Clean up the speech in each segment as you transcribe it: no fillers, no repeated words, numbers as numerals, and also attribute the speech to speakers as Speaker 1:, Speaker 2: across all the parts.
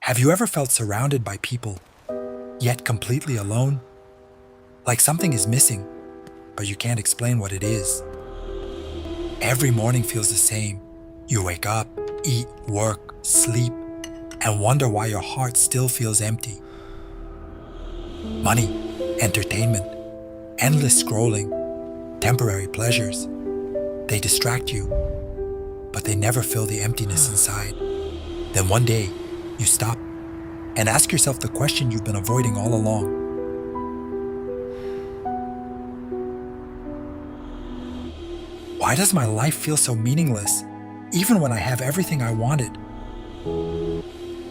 Speaker 1: Have you ever felt surrounded by people, yet completely alone? Like something is missing, but you can't explain what it is. Every morning feels the same. You wake up, eat, work, sleep, and wonder why your heart still feels empty. Money, entertainment, endless scrolling, temporary pleasures. They distract you, but they never fill the emptiness inside. Then one day, you stop and ask yourself the question you've been avoiding all along. Why does my life feel so meaningless, even when I have everything I wanted?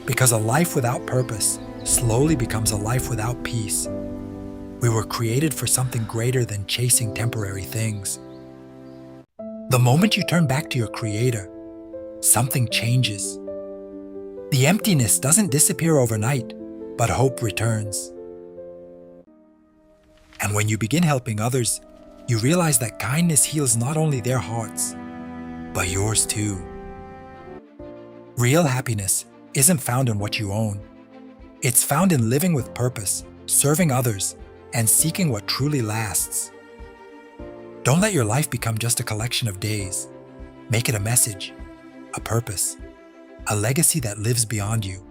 Speaker 1: Because a life without purpose slowly becomes a life without peace. We were created for something greater than chasing temporary things. The moment you turn back to your Creator, something changes. The emptiness doesn't disappear overnight, but hope returns. And when you begin helping others, you realize that kindness heals not only their hearts, but yours too. Real happiness isn't found in what you own. It's found in living with purpose, serving others, and seeking what truly lasts. Don't let your life become just a collection of days. Make it a message, a purpose, a legacy that lives beyond you.